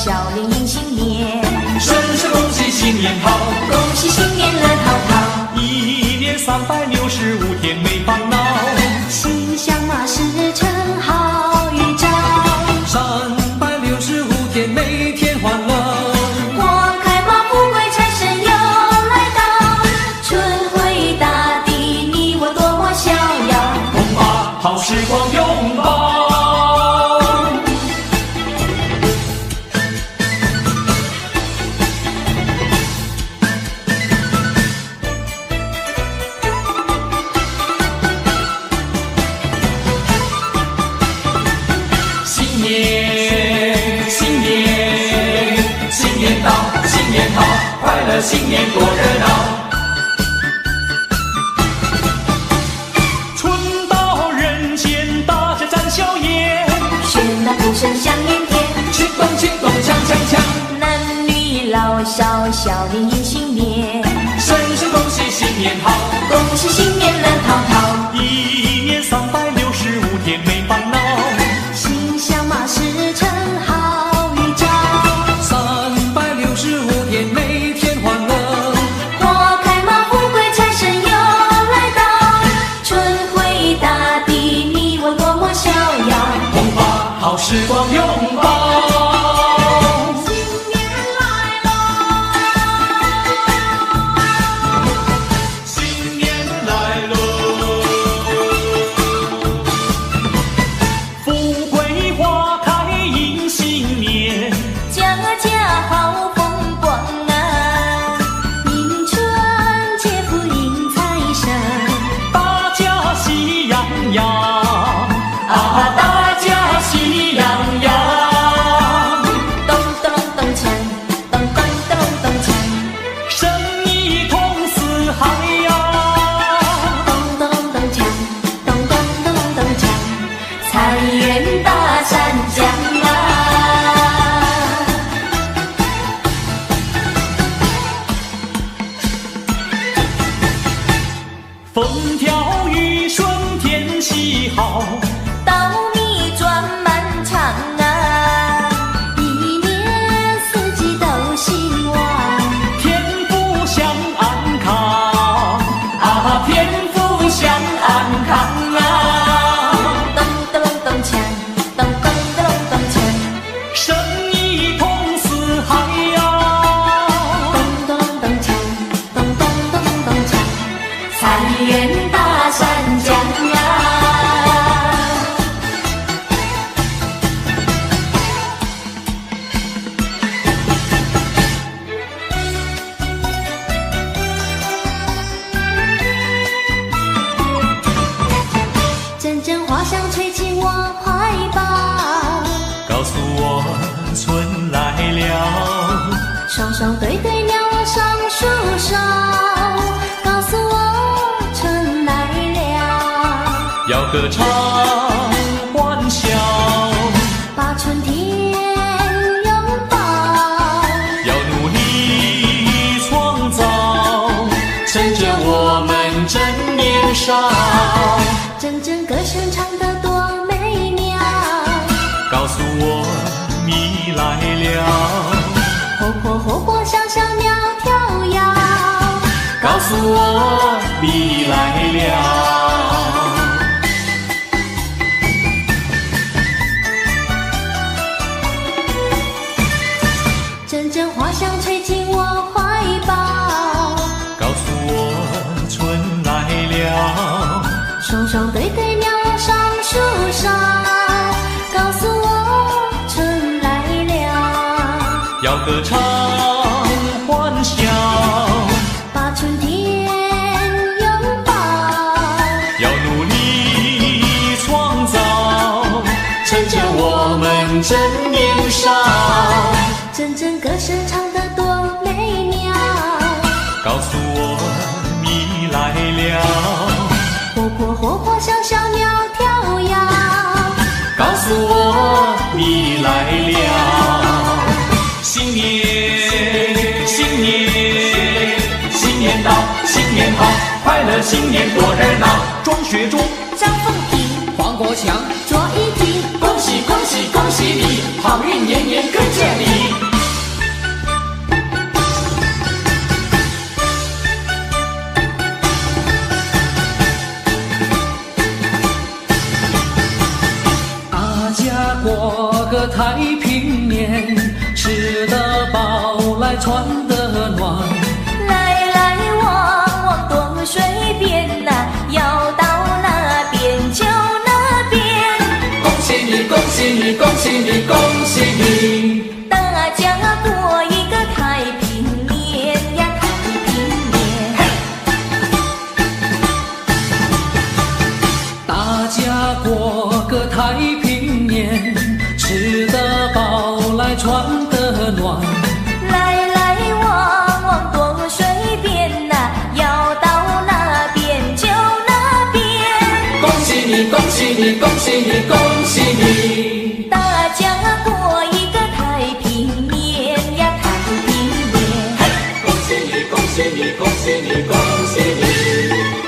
笑脸迎新年。声声恭喜新年好，恭喜新年乐淘淘，一年365天没烦恼。心想马时成好预兆，365天每天欢乐。花开马富贵财神又来到，春回大地你我多么逍遥，共把好时光拥抱。新年到，新年好，快乐新年多热闹。春到人间，大家展笑颜，喧闹鼓声响连天，庆咚庆咚锵锵锵，男女老少笑脸迎新年。声声恭喜新年好，恭喜新年乐淘淘，一年365天没烦恼。心想马时成好预兆，365天每天欢乐。花开马富贵财神又来到，春回大地你我多么逍遥，共把好时光拥抱。新年来喽，富贵花开迎新年，家家好风光啊，迎春接福迎财神，大家喜洋洋啊，大家喜洋洋。咚咚咚锵，咚咚咚咚锵，生意通四海呀，咚咚咚锵，咚咚咚咚锵，财源大山江啊。风调雨顺天气好，稻米转满场啊，一年四季都兴旺，天福享安康啊，天福享安康啊，咚咚咚锵，咚咚咚咚锵，生意通四海呀，咚咚咚锵，咚咚咚咚锵，财源大山江啊。阵阵花香吹进我怀抱，告诉我春来了，双双对对鸟儿上树梢，告诉我春来了，要歌唱欢笑，把春天拥抱，要努力创造，趁着我们正年少，阵阵歌声唱得多美妙，告诉我你来了，活泼活泼小小鸟跳跃，告诉我你来了。阵阵花香吹进我怀抱，告诉我春来了，双双对对鸟儿上树梢，告诉我春来了，要歌唱欢笑，把春天拥抱，要努力创造，趁着我们正年少，阵阵歌声唱得多美妙，告诉我你来了，活泼活泼小小鸟跳跃，告诉我你来了。新年，新年，新年到，新年好，快乐新年多热闹。庄学忠、张凤平、黄国强，卓依婷，恭喜恭喜恭喜你，好运年年跟着你。来穿得暖。来来往往多水边呐，要到哪边就哪边。恭喜你，恭喜你，恭喜你，恭喜你！大家过一个太平年呀，太平年。大家过个太平年，吃得饱来穿得暖。来来往往多水边呐，要到哪边就哪边。恭喜你，恭喜你，恭喜你，恭喜你！大家过一个太平年呀，太平年。恭喜你，恭喜你，恭喜你，恭喜你！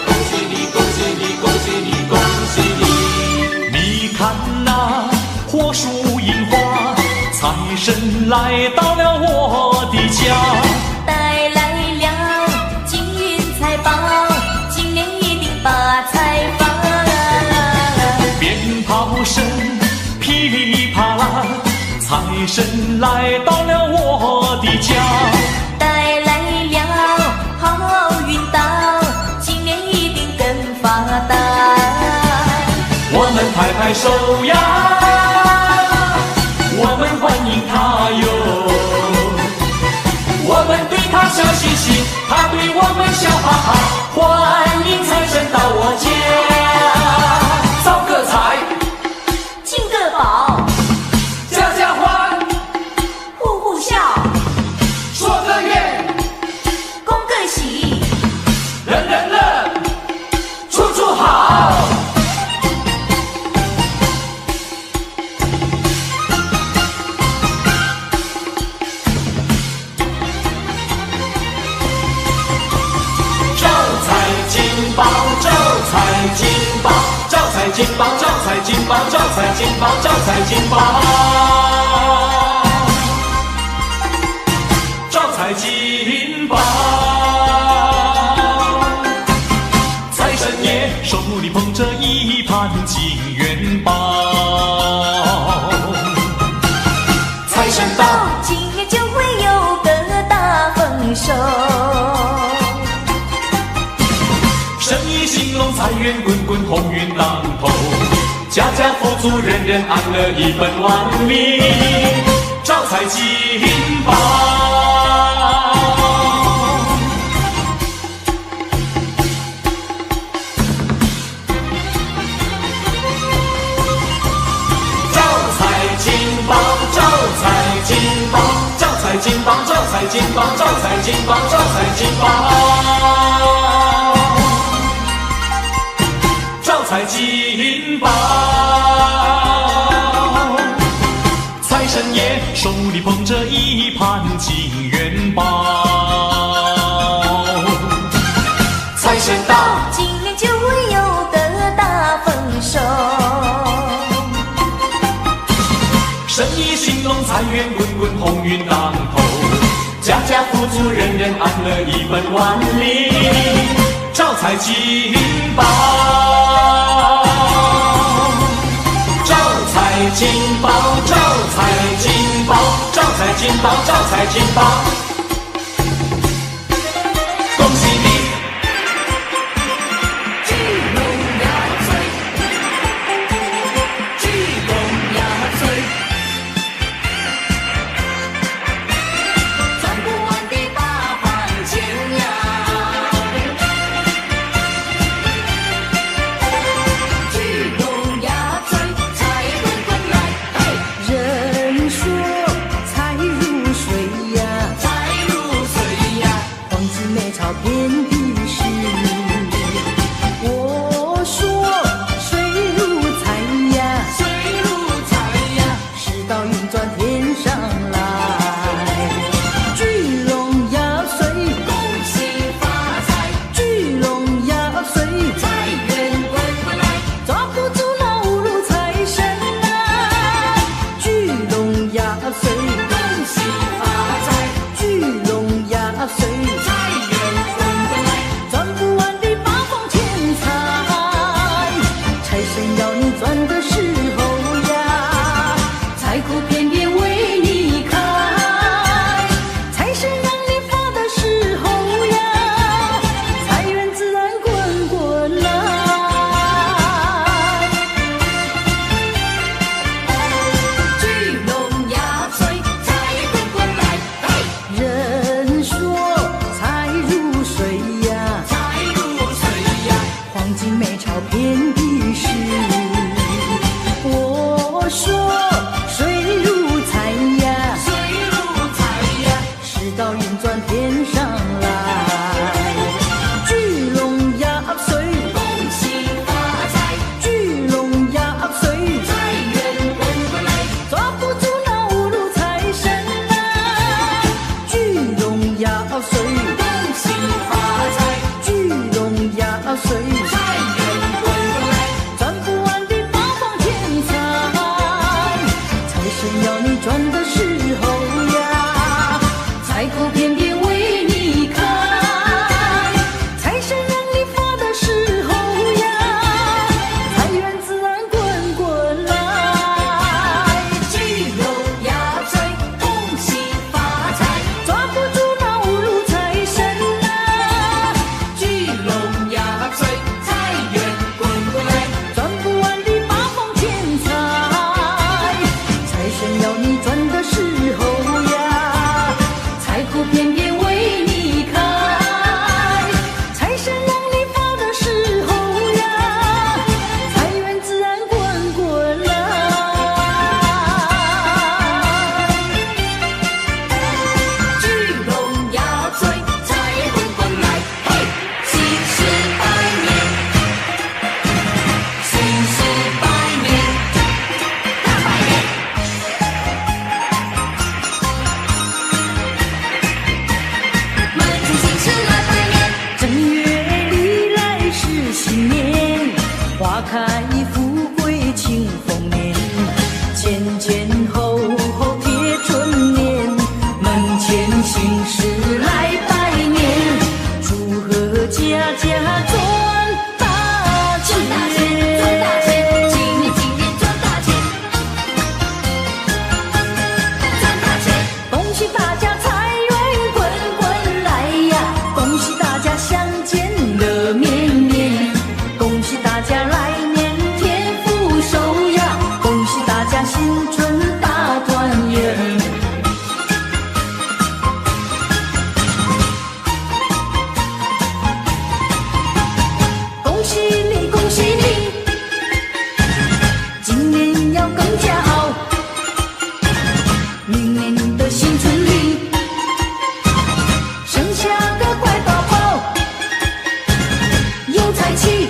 恭喜你，恭喜你，恭喜你，恭喜你！你看那火树银花，财神来到了我的家。带来了金银财宝，今年一定把财发。鞭炮声噼里啪啦，财神来到了我的家。带来了好运到，今年一定更发达。我们拍拍手呀，我们欢迎他哟，我们对他笑嘻嘻，他对我们笑哈哈，欢迎财神到我家。造个财，进个宝，家家欢，户户笑，说个愿，恭个喜，人人乐，处处好。招财进宝，招财进宝，招财进宝，招财进宝，招财进宝。财神爷手里捧着一盘金元宝，财神到，今年就会有个大丰收。生意兴隆，财源滚滚，鸿运当头，家家富足，人人安乐，一本万利，招财进宝。招财进宝，招财进宝，招财进宝，招财进宝，招财进宝，招财进宝。招财进宝，财神爷手里捧着一盘金元宝，财神到，今年就会有个大丰收。生意兴隆，财源滚滚，鸿运当头，家家富足，人人安乐，一本万利，招财进宝。招财进宝，招财进宝，招财进宝，招财进宝。恭喜你！聚拢呀嘴，聚拢呀嘴，赚不完的大饭钱呀。聚拢呀嘴，财滚滚来，人说财如水呀，财到运转天上来。聚龙压岁，恭喜发财，聚龙压岁，财源滚滚来，抓不住那五路财神啊！聚龙压岁，恭喜发财，聚龙压岁，财源滚滚来，赚不完的八方钱财，财神要你赚的时候呀，财库遍遍为你开，财神让你发的时候呀，财源自然滚滚来。聚龙压岁，恭喜发财，抓不住那五路财神啊，聚龙压岁，财源滚滚来，赚不完的八方钱财，财神要你赚的时候呀，财库遍遍为你开，财神让你发的时候呀，财源自然滚滚来。聚龙压岁，财滚滚来，嘿，新时百年，新时百年，大百年。门前新事来拜年，正月里来是新年，花开富贵庆丰年，前前后后贴春联，门前新事来拜年，祝贺家家赚大钱，赚大钱，赚大钱，今年今年赚大钱，赚大钱。恭喜大家财源滚滚来呀，恭喜大家相见乐绵绵，恭喜大家来年天福寿呀，恭喜大家新春大团圆。恭喜你，恭喜你，今年要更加好，明年的新春里生下个乖宝宝，有财气，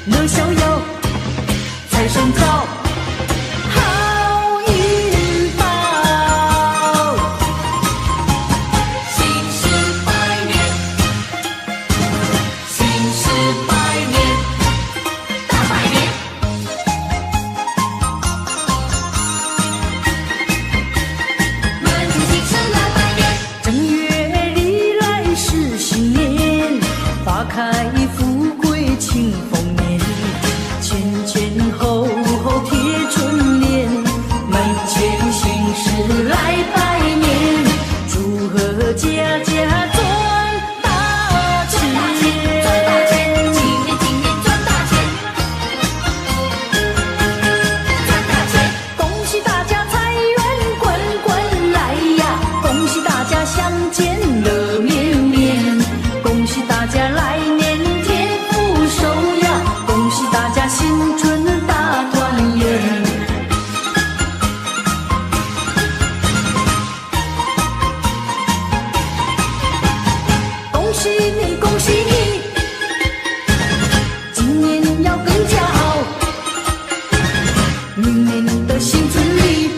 乐逍遥，财神到，好运到。新时百年，新时百年，大百年。门前新事来拜年，正月里来是新年，花开富贵庆丰年，前前后后贴春联，门前新事来拜年，祝贺家家赚大赚大钱，赚大钱，钱。今年今年赚大钱，赚大钱。恭喜大家财源滚滚来呀，恭喜大家相见乐绵绵，恭喜大家来年天福寿呀，恭喜大家新春大团圆。恭喜你，恭喜你，今年要更加好，明年的新春里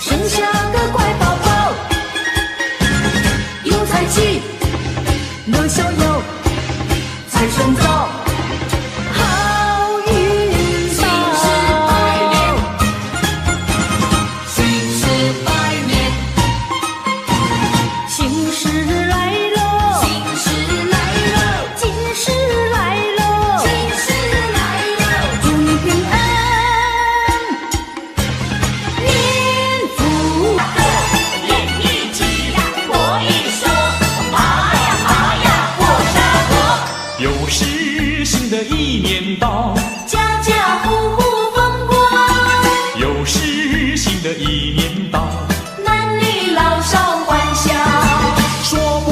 生下个乖宝宝，有财气，乐逍遥，财神到，好运新时百年，到。新时百年，新事来喽，新事来了，今事来喽，新事来了。祝你平安，年福连一起呀，我一说，爬呀爬呀过山坡，又是新的一年到，家家户户风光，又是新的一年到，男女老少欢笑。说不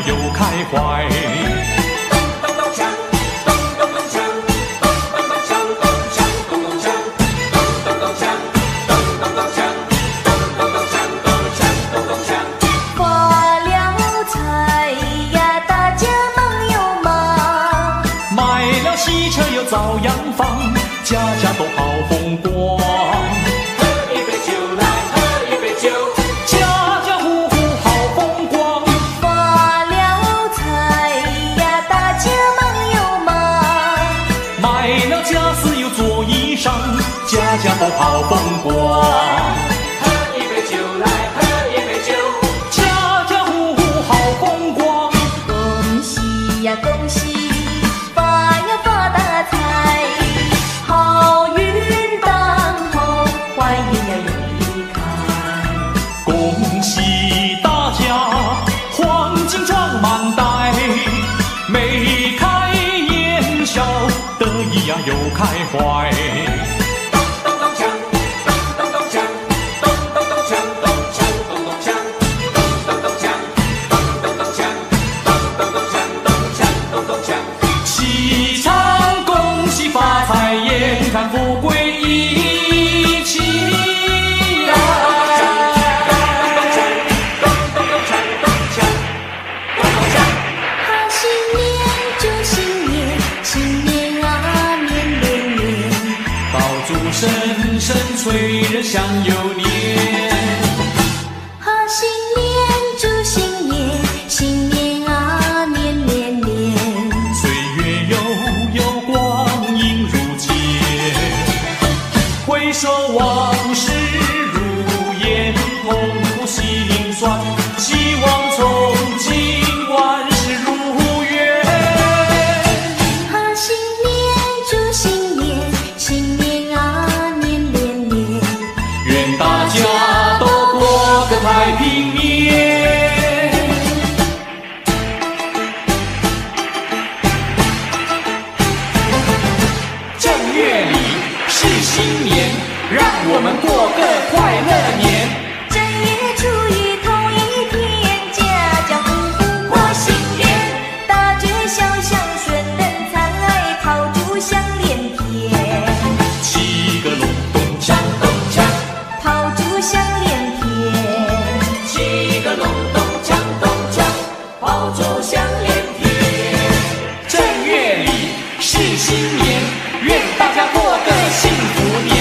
又开怀。咚咚咚锵，咚咚咚锵，咚咚咚锵，咚锵咚咚锵，咚咚咚锵，咚咚咚锵，咚咚咚锵，咚锵咚咚锵。发了财呀，大家忙又忙，买了喜车又造洋房，家家都好风光。喝一杯酒来，喝一杯酒，家家户户好风光。发了财呀，大家忙又忙，买了家私又做衣裳，家家都好风光。喝一杯酒来，喝一杯酒，家家户户好风光。恭喜呀恭喜，发呀发大财，好运当头，坏运呀永离开。恭喜大家，黄金装满袋，眉开眼笑，得意呀又开怀。咚咚咚锵，咚咚咚锵，咚咚咚锵，咚锵咚咚锵，咚咚咚锵，咚咚咚锵，咚咚咚锵，咚锵咚咚锵。喜唱恭喜发财，眼看富贵一起来。好新年祝新年，新年啊年年年，爆竹声声催人想又年。好新年祝新年，新年啊年年年，岁月悠悠，光阴如箭，回首往事如烟，痛苦心酸，希望从今万事如愿。好新年祝新年，新年啊年年年，愿大家都过个太平年。正月里是新年，让我们过个快乐年。正月初一头一天，家家户户过新年，大街小巷顺人财，炮竹响连天，七个隆咚锵咚锵，炮竹响连天，七个隆咚锵咚锵，炮竹响连天。正月里是新年，愿大家过个幸福年。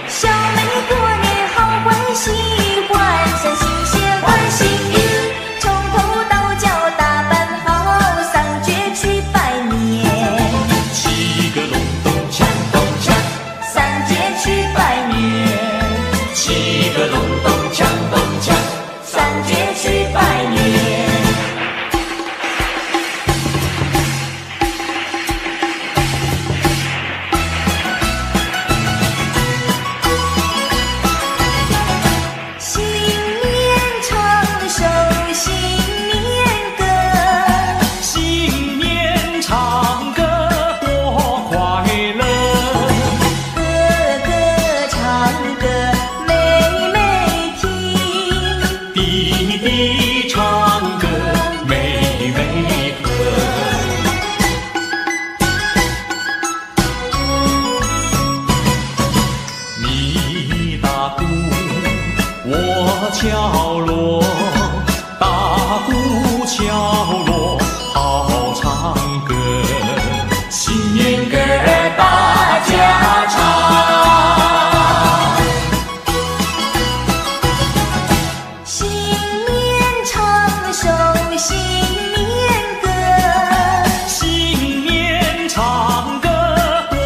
小妹过年好欢喜，换上新鞋换新衣，从头到脚打扮好，上街去拜年，七个隆咚锵咚锵，上街去拜年，七个隆咚锵咚锵，上街去拜年。新年长寿，新年歌，新年唱歌多快乐，歌歌唱歌妹妹听，弟弟唱歌妹妹和。你打鼓，我敲锣，打鼓敲锣好唱歌，新年歌儿大家唱。新年长寿，新年歌，新年唱歌多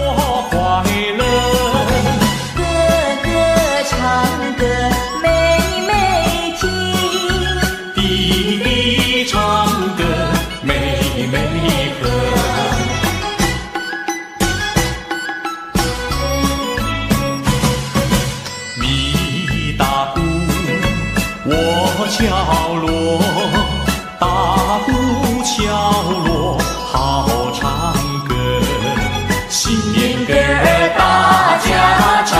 快乐，歌歌唱歌妹妹听，弟弟唱歌妹妹和。你打鼓，我敲锣，打鼓敲锣好唱歌，新年歌儿大家唱。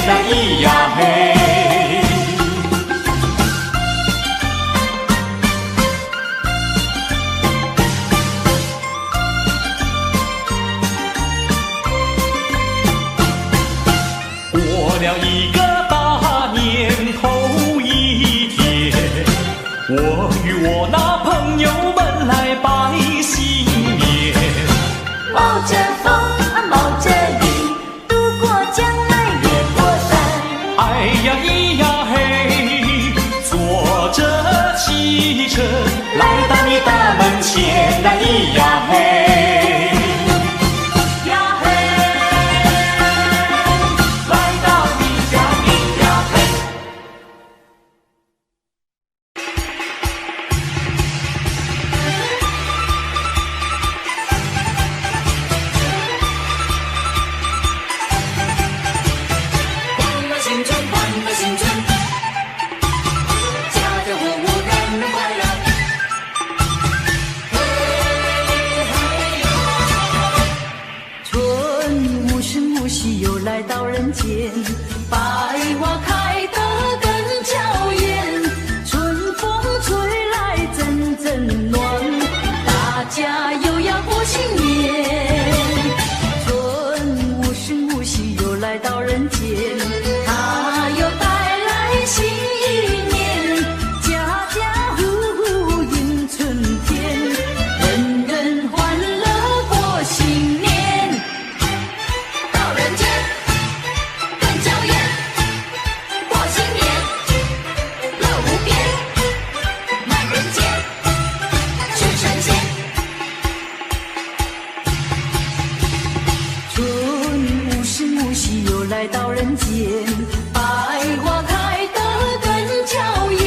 然咿呀嘿。过了一个大年头一天，我与我那朋友们来拜新年。冒着风，冒着雨，渡过江来越过山。哎呀咿呀嘿，坐着汽车来到你的门前，那咿呀嘿。来到人间，百花开得更娇艳，春风吹来阵阵暖，大家又要过新年。春无声无息又来到人间，它又带来新一年，家家户户迎春天，人人欢乐过新年。到人间来到人间，百花开得更娇艳，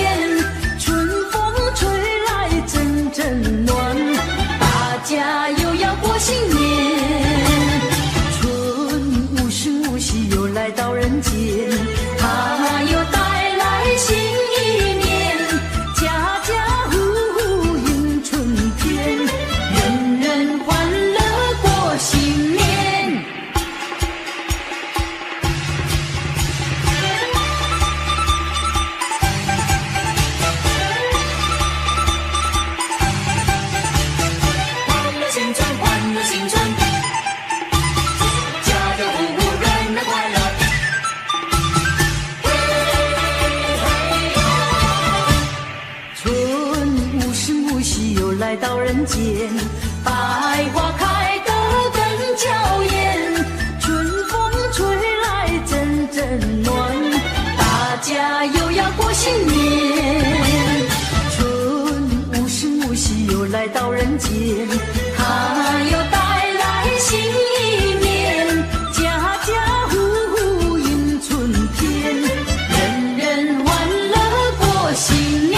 春风吹来阵阵暖，大家又要过新年。春无声无息又来到人间，它又带来新一年，家家户户迎春天，人人欢乐过新年。来到人间，百花开得更娇艳，春风吹来阵阵暖，大家又要过新年。春无声无息又来到人间，它又带来新一年，家家户户迎春天，人人欢乐过新年。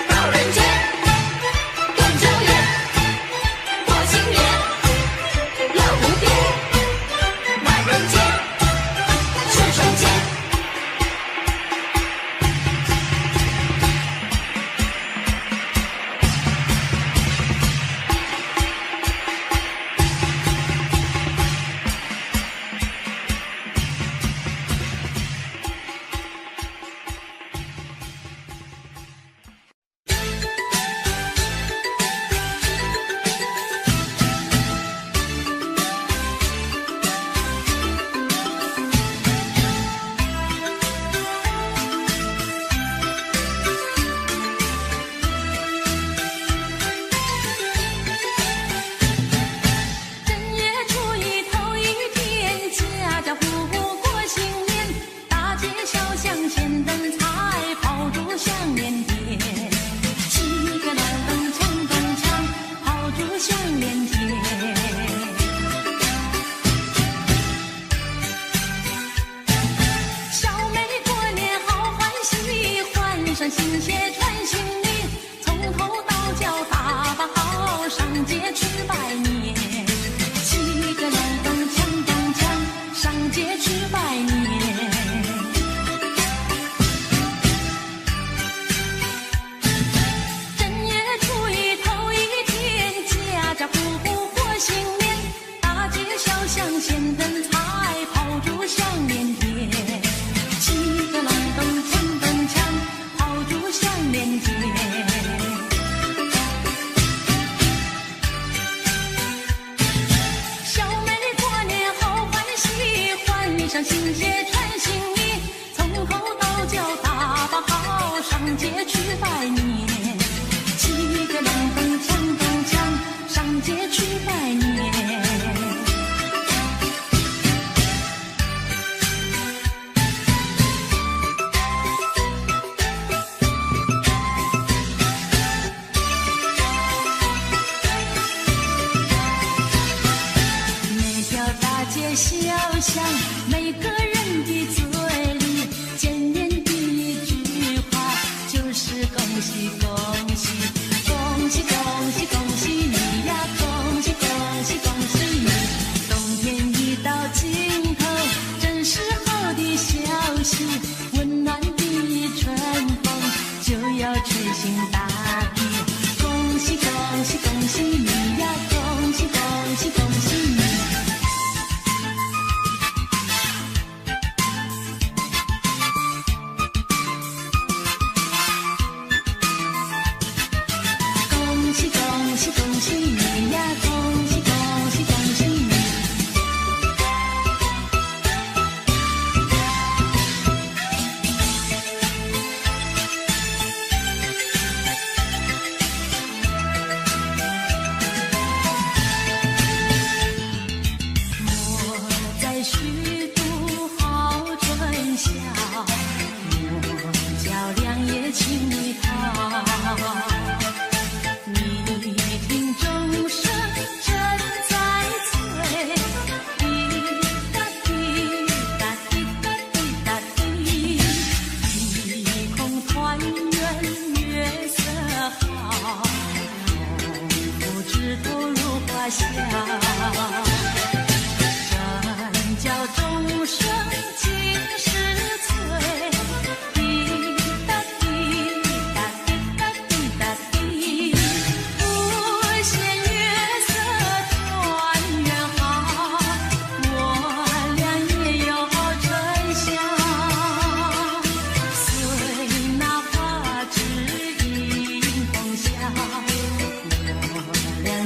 到人间向前灯彩，炮竹响连上新鞋穿新衣，从头到脚打扮好，上街去拜年。骑个凉风锵咚锵，上街去拜年。小巷，每个人的嘴里见面第一句话就是恭喜恭喜，恭喜恭喜恭喜你呀，恭喜恭喜恭喜你。冬天已到尽头，真是好的消息，温暖的春风就要吹醒大地。恭喜恭喜恭喜你呀，恭喜恭喜恭喜你。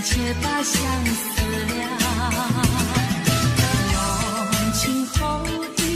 且把相思了，浓情厚意。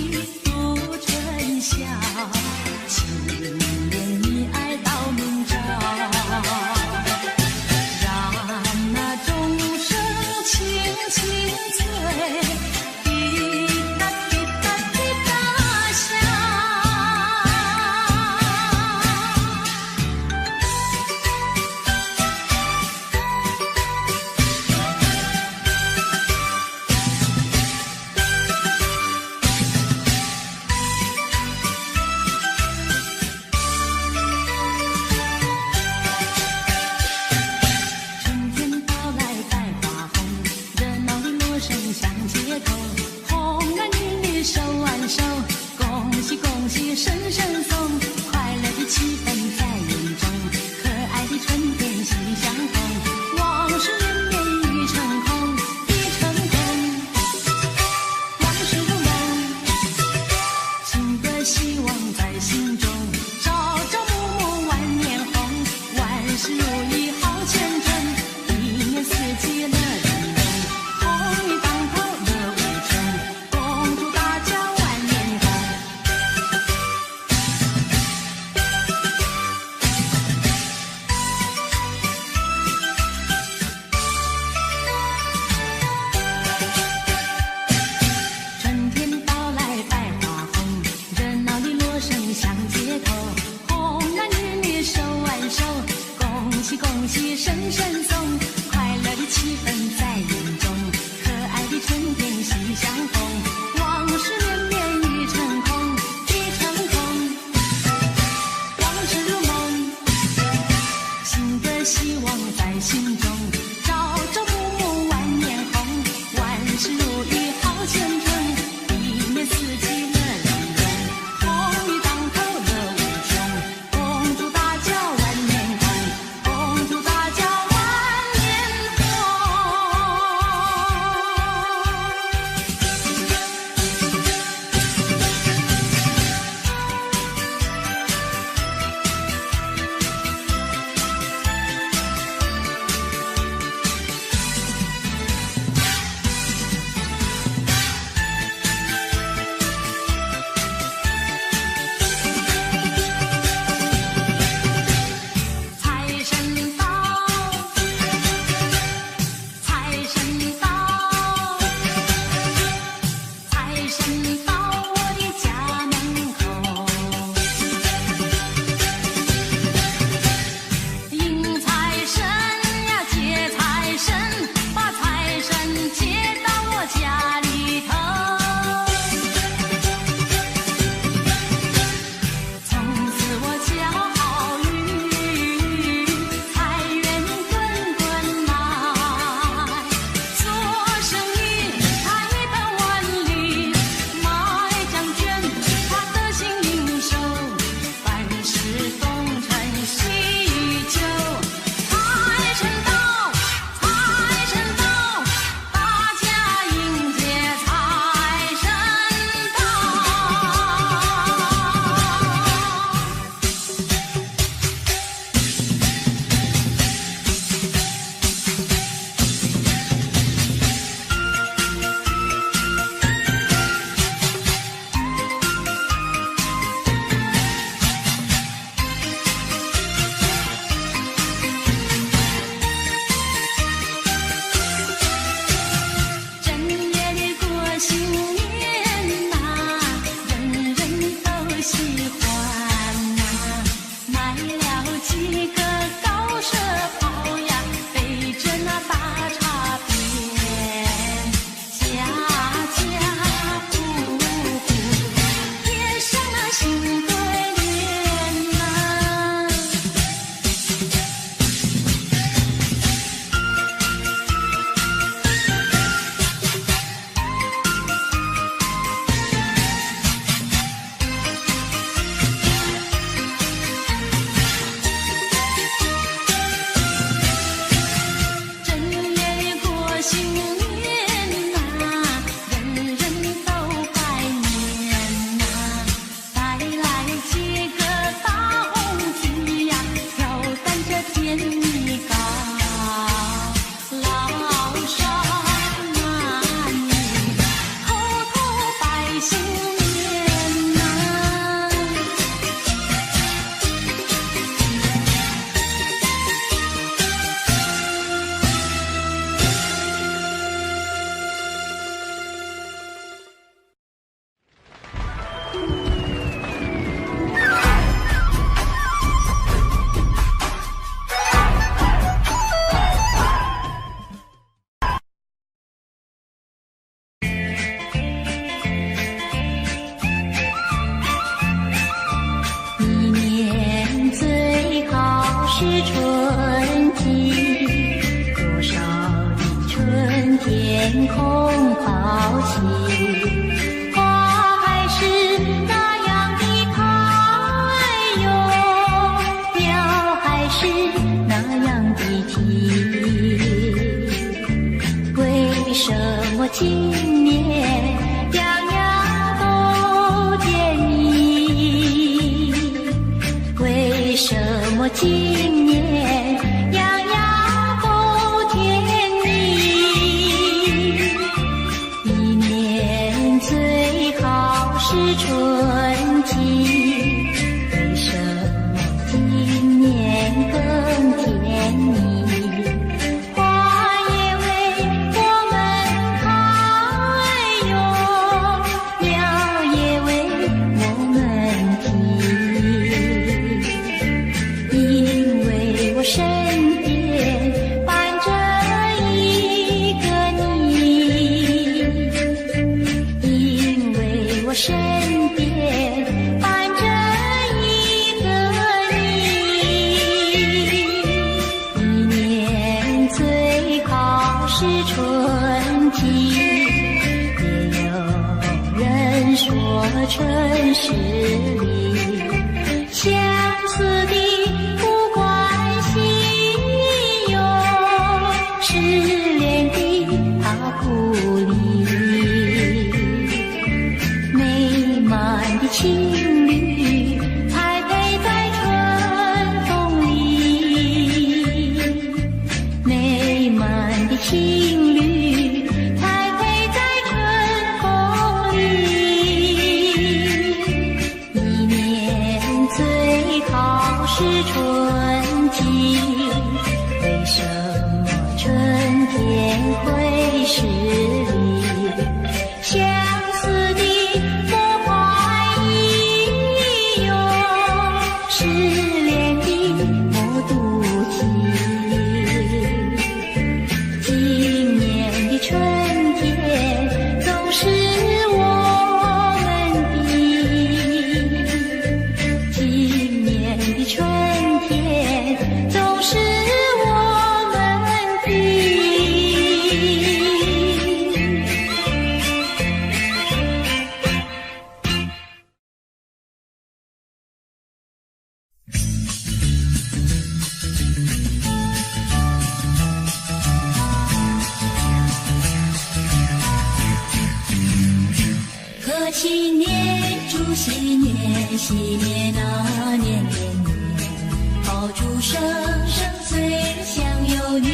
神到我的家门口，迎财神呀，接财神，把财神接到我家里头。从此我交好运，财源滚滚来，做生意他一本万利，买奖券他得心应手，万事风尘喜酒。财神到，财神到，大家迎接财神到。正月里过新年呐，人人都喜欢呐，买了几个高射炮呀，背着那大叉鞭，家家户户贴上那新对联呐。正月里过新年呐，人人都拜年呐，带来几个大红旗呀，挑担着甜米糕，老少男女口头拜新年呐。一年最好是春季，多少的春天空抛弃，花还是那样的开哟，鸟还是那样的啼。为什么今年样样都见你？为什么今年样样都甜蜜？一年最好是春季，为什么今年更甜蜜？花也为我们开哟，鸟也为我们啼，因为我身边伴着一个你，因为我身边伴着一个你。一年最好是春季，也有人说春是离，相思的不关心哟，失恋的他不理，美满的情侣才配在春风里，美满的情侣才配在春风里。一年最好是春季，为什么春天会是离？相思的贺新年，祝新年，新年啊年年年，爆竹声声催祥又年。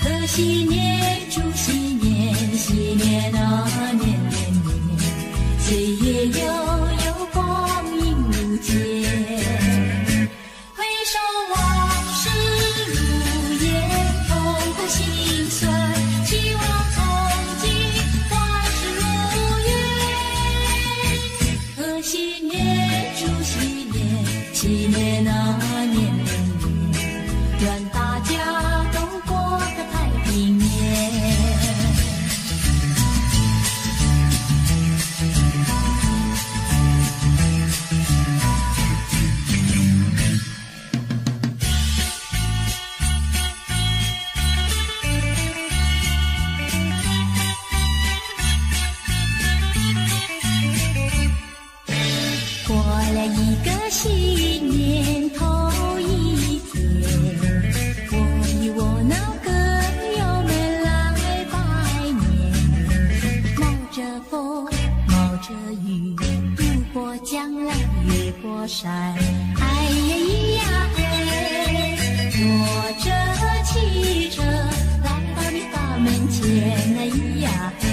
贺新年，祝新年，新年啊年年年，岁月悠悠，光阴如箭。回首往事如烟，痛苦心酸，希望从今万事如愿。贺新年，祝新年，新年啊年年年，愿大家都过个太平年。过了一个新年头一天，我与我那个友们来拜年，冒着风，冒着雨，渡过江来，越过山，哎呀咿呀嘿，坐着汽车来到你大门前，哎咿呀嘿，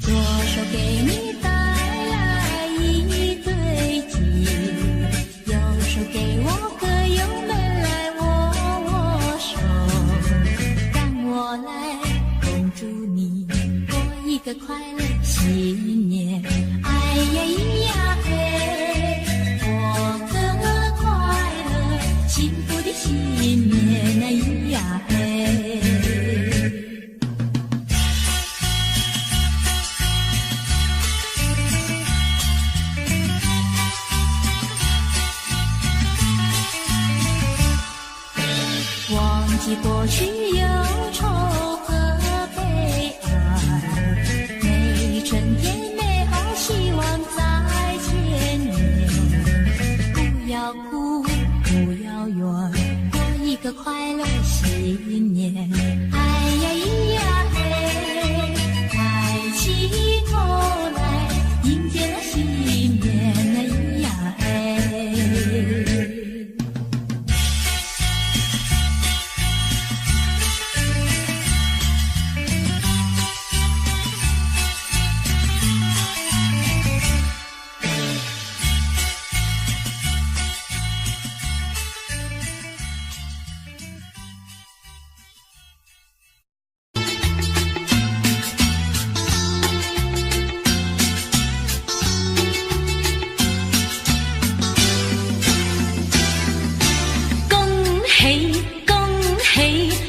左手给你带来一对鸡，右手给我个友们来握握手，让我来恭祝你过一个快乐新年，哎呀咿呀嘿，过个快乐幸福的新年，哎咿呀嘿。忘记过去忧愁和悲哀，每春天美好希望在前面，不要哭，不要怨，过一个快乐新年，哎呀咿呀嘿，抬起头来迎接了新年，哎咿呀嘿。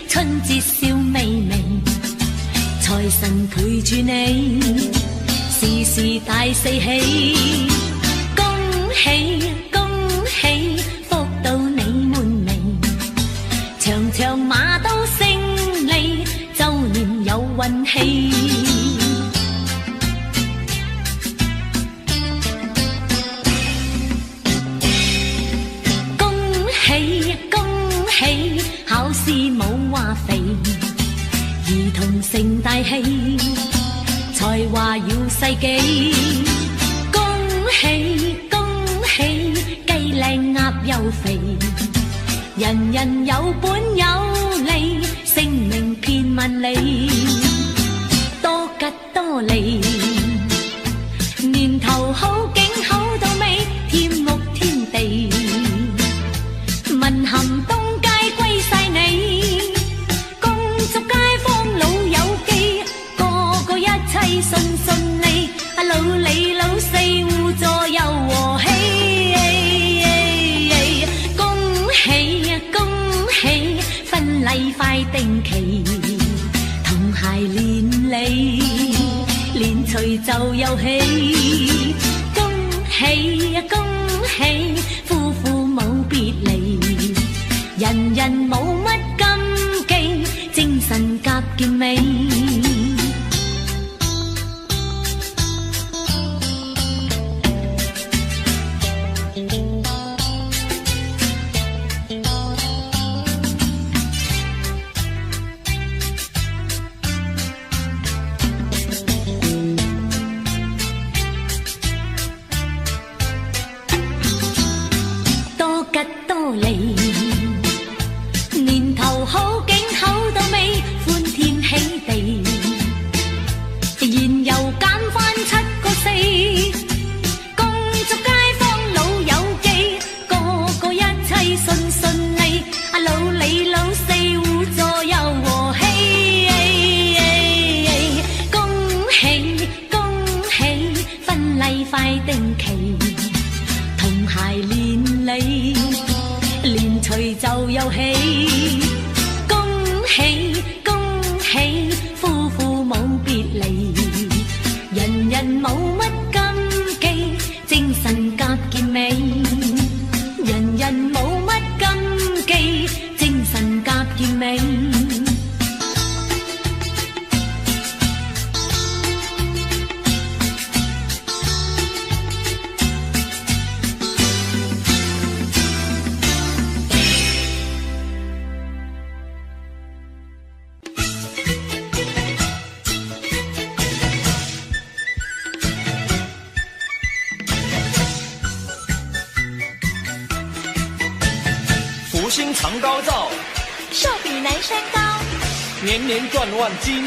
春節笑眯眯，財神陪住你，事事大四喜。恭喜恭喜，福到你滿眉，場場馬都勝利，周年有運氣。恭喜恭喜，考試冇話肥，兒童成大器，才華耀世紀。恭喜恭喜，雞靚鴨又肥，人人有本有利，聲名遍萬里，多吉多利，年頭好景好到尾，添屋添地，文咸東街歸晒你，恭祝街坊老友記，個個一切順順利，老李老四互助又和氣。恭喜恭喜，婚禮快定期，同諧連理，連隨就有喜。恭喜恭喜，夫婦冇別離，人人冇乜禁忌，精神夾健美。快定期，同偕連理，連隨就有喜。恭喜恭喜，夫婦冇別離，人人冇乜禁忌，精神夾健美。人人冇乜禁忌，精神夾健美。心常高照，寿比南山高，年年赚万金，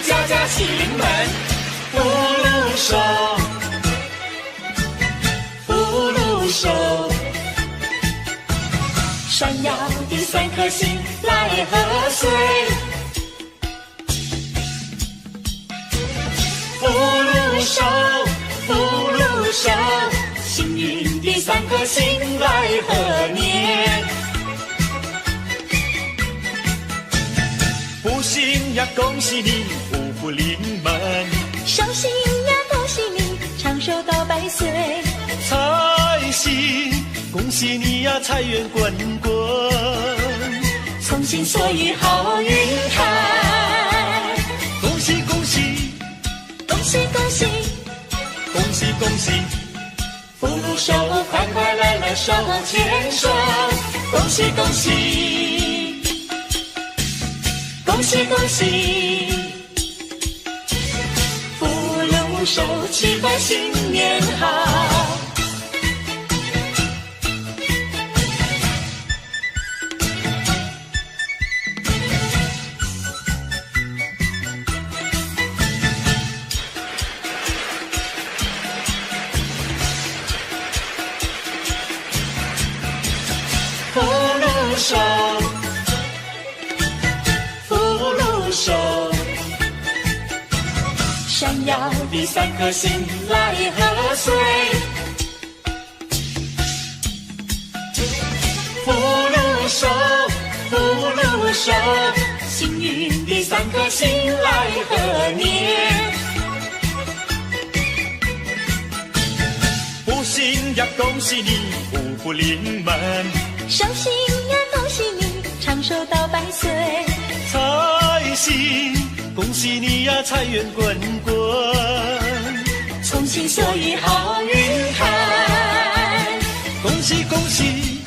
家家喜临门。福禄寿，福禄寿，闪耀的3颗星来贺岁。福禄寿，福禄寿，幸运的3颗星来贺年。福星呀，恭喜你，福福临门；寿星呀，恭喜你，长寿到100岁。财星，恭喜你呀，财源滚滚，从心所欲好运开。恭喜恭喜，恭喜恭喜，恭喜恭喜，福禄寿，快快乐乐手牵手。恭喜恭喜。恭喜恭喜，福禄寿，祈贺新年好。福禄寿，闪耀的3颗星来贺岁。福禄寿，福禄寿，幸运的3颗星来贺年。福星呀，恭喜你，福福临门；寿星呀，恭喜你，长寿到100岁。财星，恭喜你呀，财源滚滚，从心所欲好运开。恭喜恭喜，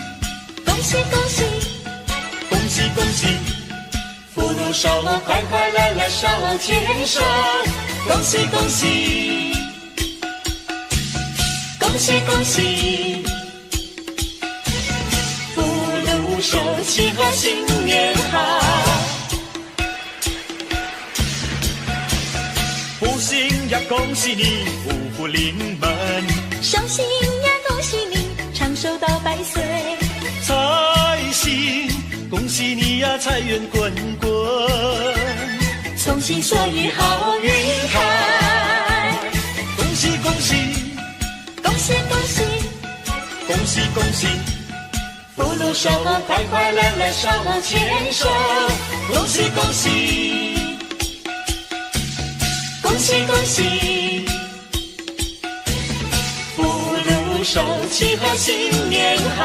恭喜恭喜，恭喜恭喜，福禄寿，快快乐乐手牵手。恭喜恭喜，恭喜恭喜，福禄寿，祈贺新年好。福星呀，恭喜你，福福临门；寿星呀，恭喜你，长寿到100岁。财星，恭喜你呀，财源滚滚，从心所欲好运开。恭喜恭喜，恭喜恭喜，恭喜恭喜，福禄寿，快快乐乐手牵手。恭喜恭喜，恭喜恭喜，福禄寿，祈贺新年好。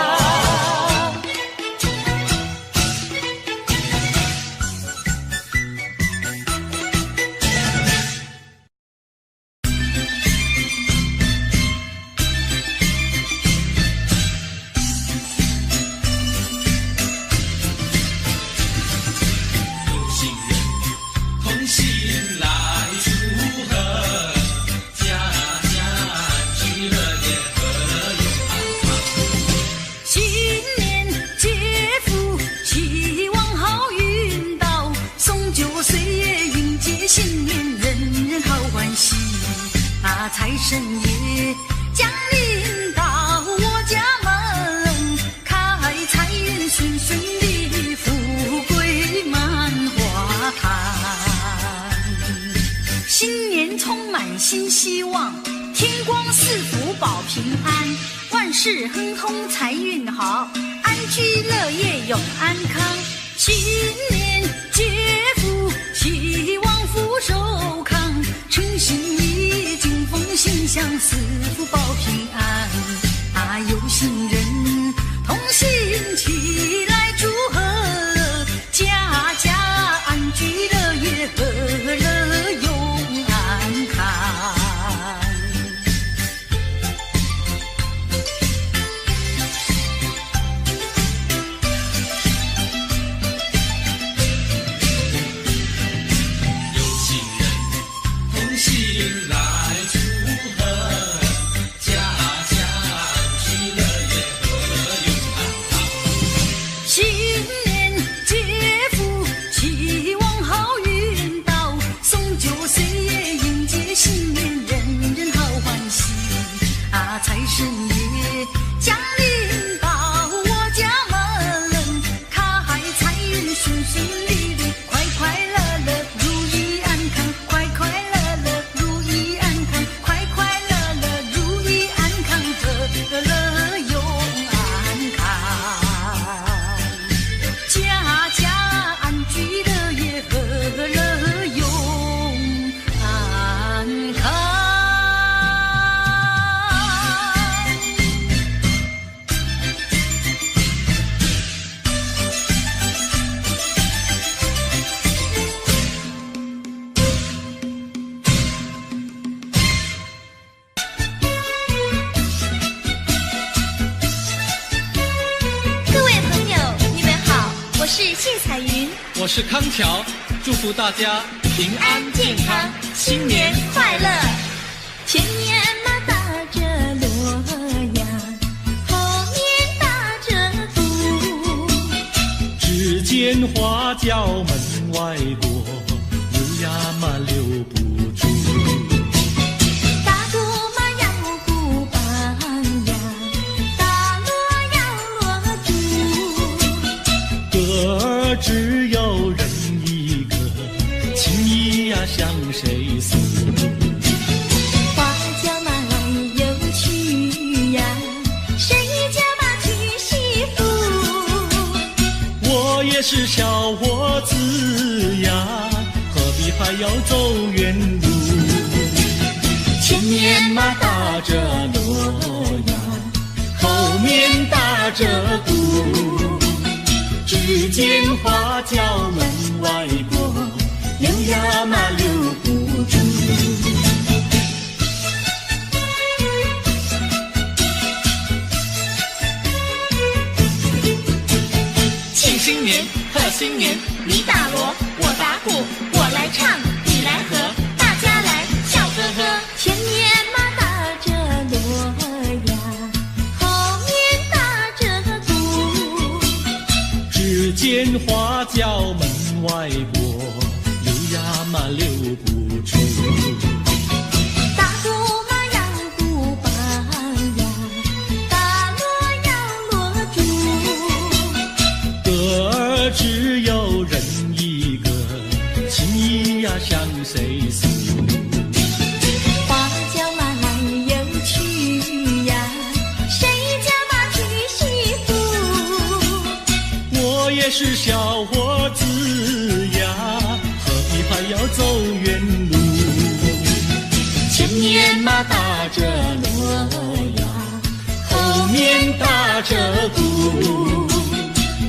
财神爷降临到我家门，开财运顺顺利，富贵满花坛。新年充满新希望，天天光四福保平安，万事亨通财运好，安居乐业永安康。新年接福，希望福寿康，诚心意，金风心想，四福保平安。有心人同心齐来祝贺，家家安居乐业，和乐永安康。财神爷降临到我家门，开财运顺顺利利，快快乐乐如意安康，快快乐乐如意安康，快快乐乐如意安康，和乐永安康，家家安居乐业，和乐永安康。我是谢彩云，我是康桥，祝福大家平安健康，新年快乐！前面马打着锣呀，后面打着鼓，只见花轿门外过，溜呀嘛溜不住。打鼓嘛要鼓棒呀，打锣要锣珠。歌儿只有人一个，情意呀向谁诉？花轿嘛来又去呀，谁家嘛娶媳妇？我也是小伙子呀，何必还要走远路？前面嘛打着锣呀，后面打着鼓，只见花轿门外过，溜呀嘛溜不住。庆新年，贺新年，你打锣，我打鼓，我来唱，你来和，大家来笑呵呵。前面嘛打着锣呀，后面打着鼓，只见花轿门外过，溜呀嘛溜不住。打鼓嘛要鼓棒呀，打锣要锣珠。歌儿只有人一个，情意呀向谁诉？花轿嘛来又去呀，谁家嘛娶媳妇？我也是小伙子呀，何必还要走远路？前面嘛打着锣呀，后面打着鼓，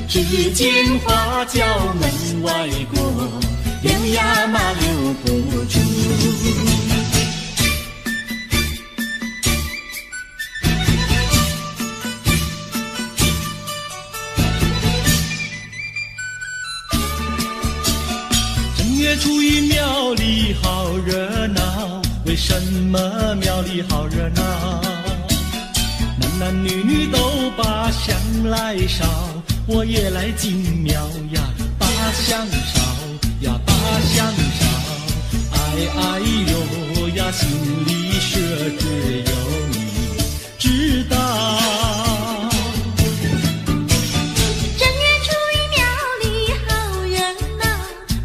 只见花轿门外过，溜呀嘛溜不住。正月初一庙里好热闹，为什么庙里好热闹？男男女女都把香来烧，我也来进庙呀，把香烧呀，把香烧。哎哎呦呀，心里说只有你知道。正月初一庙里好热闹，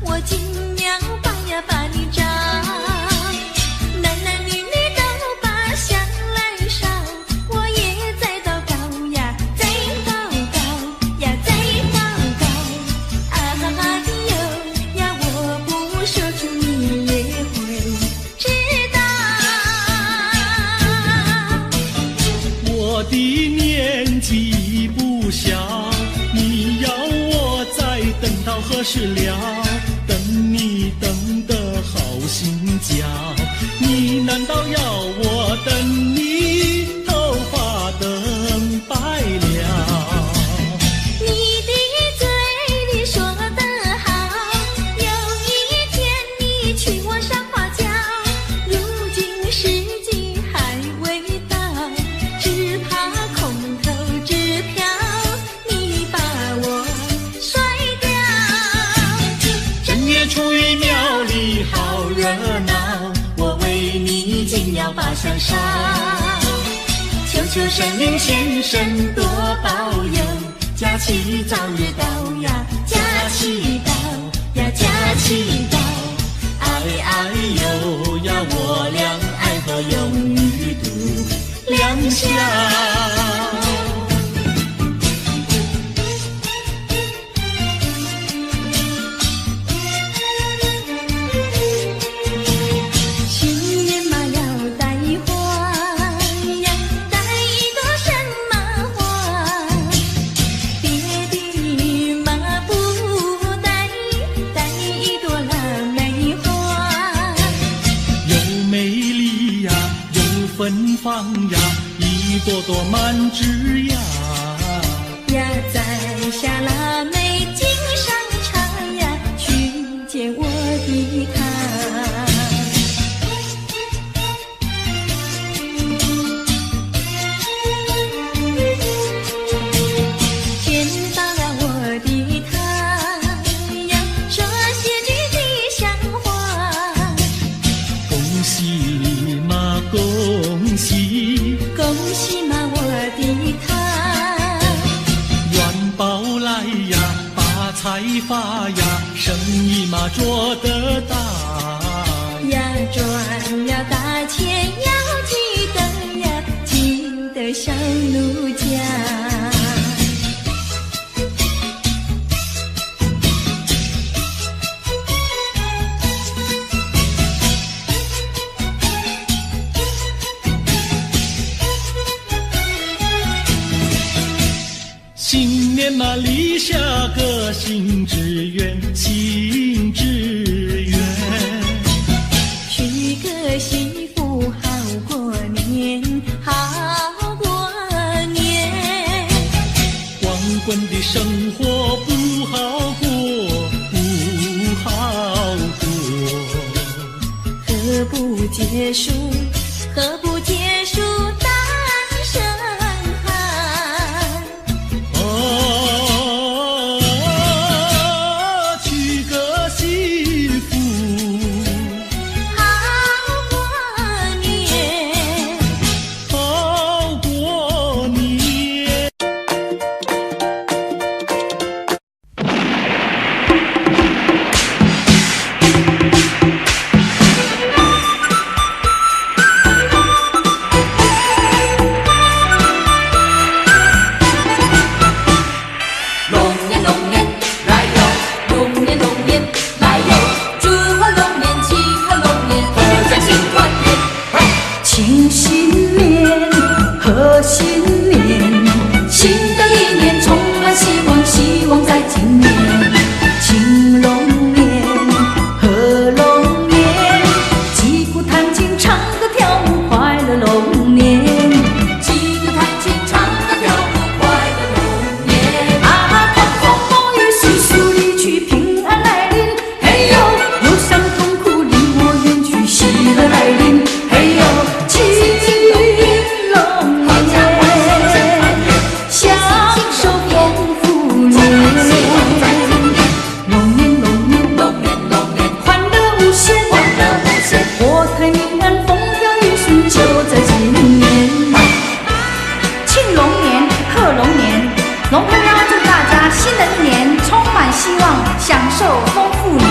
我进庙把呀把你找，男男女女都把香多事了，等你等得好心焦。你难道要我等你头发等白了？你的嘴里说得好，有一天你娶我上花轿，如今时机还未到，只怕空头支票你把我甩掉。正月初一庙里好热闹，我为你紧要把香烧。求求神灵先生多保佑，假期早日到呀，假期到呀，假期到。哎哎呦呀，我俩爱河永远度良宵。新年嘛要带花呀，带一朵什么花？别的嘛不带，带一朵腊梅花。又美丽呀，又芬芳呀，一朵朵满枝呀。呀，摘下腊梅敬上茶呀，去见我的他。见到了我的他呀，说些句吉祥话。恭喜嘛，恭喜，恭喜嘛我的他，元宝来呀，发财发呀，生意嘛做得大。呀赚了大钱要记得呀，记得小奴家。新年嘛立下个新志愿，新志愿。娶个媳妇好过年，好过年。光棍的生活不好过，不好过。何不结束？何不结束单身汉？娶个媳妇好过年。好过年。庆新年，贺新年，新的一年充满希望，希望在今年。庆龙年，贺龙年，击鼓弹琴，唱歌跳舞，快乐龙年。击鼓弹琴，唱歌跳舞，快乐龙年。啊，狂风暴雨悉数离去，平安来临。嘿呦，忧伤痛苦离我远去，喜乐来临。嘿呦。龙婆娘祝大家新的一年充满希望，享受丰富年。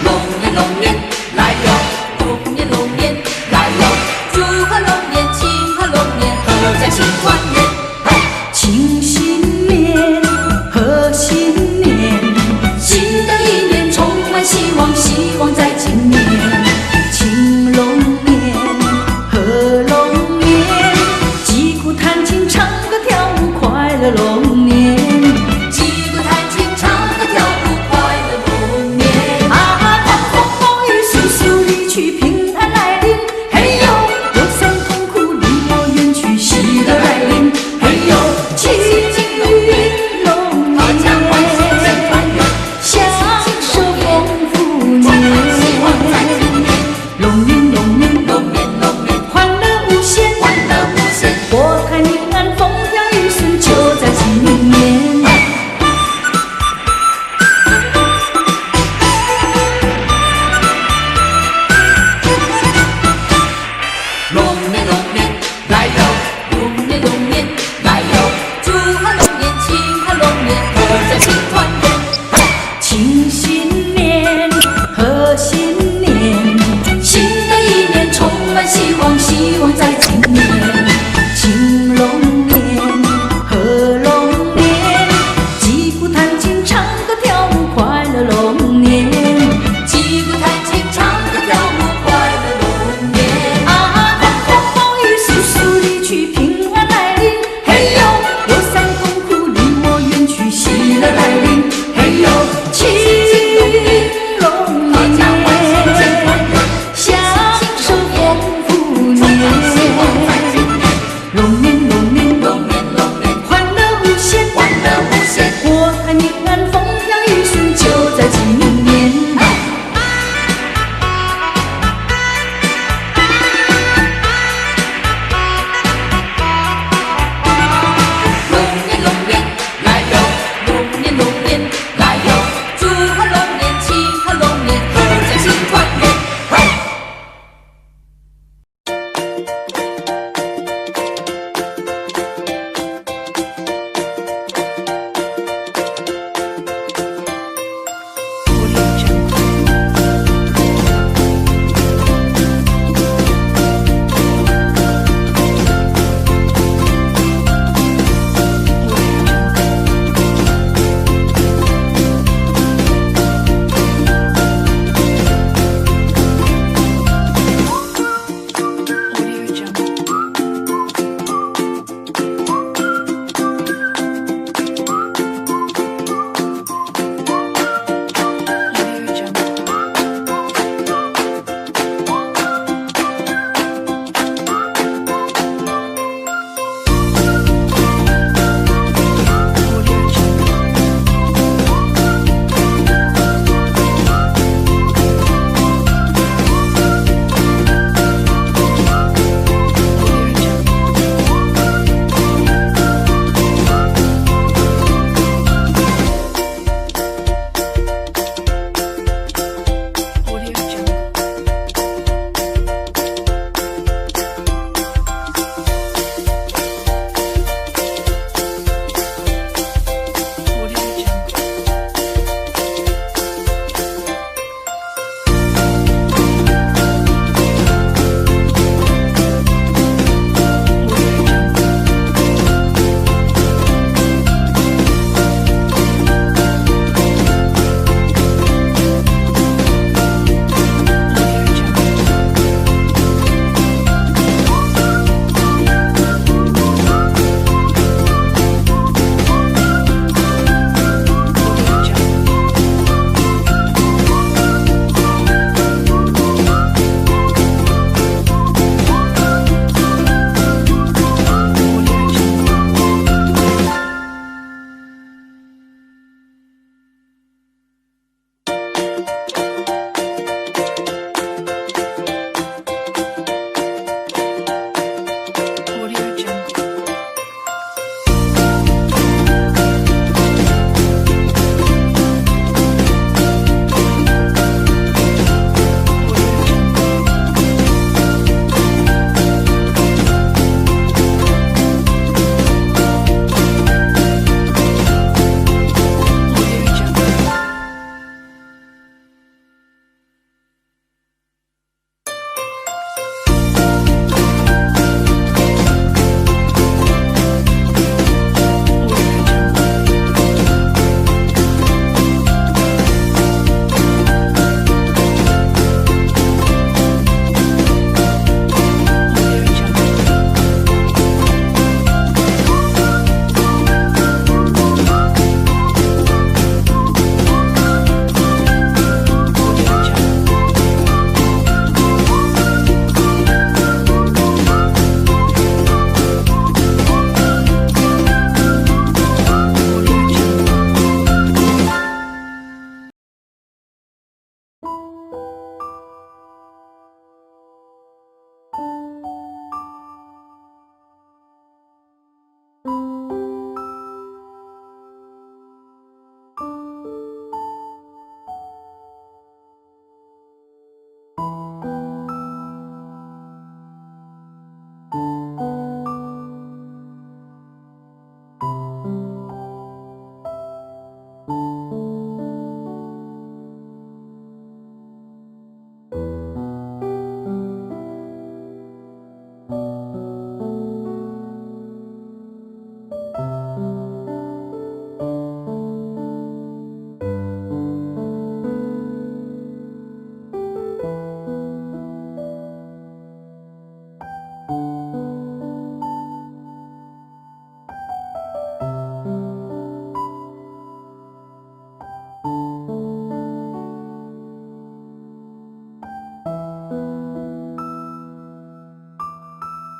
龙年龙年来哟，龙年龙年来哟，祝贺龙年，庆贺龙年，阖家庆团圆。庆新年，贺新年，新的一年充满希望，希望在今年。庆龙年，贺龙年，击鼓弹琴，唱歌跳舞，快乐龙年。击鼓弹琴，唱歌跳舞，快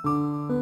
乐。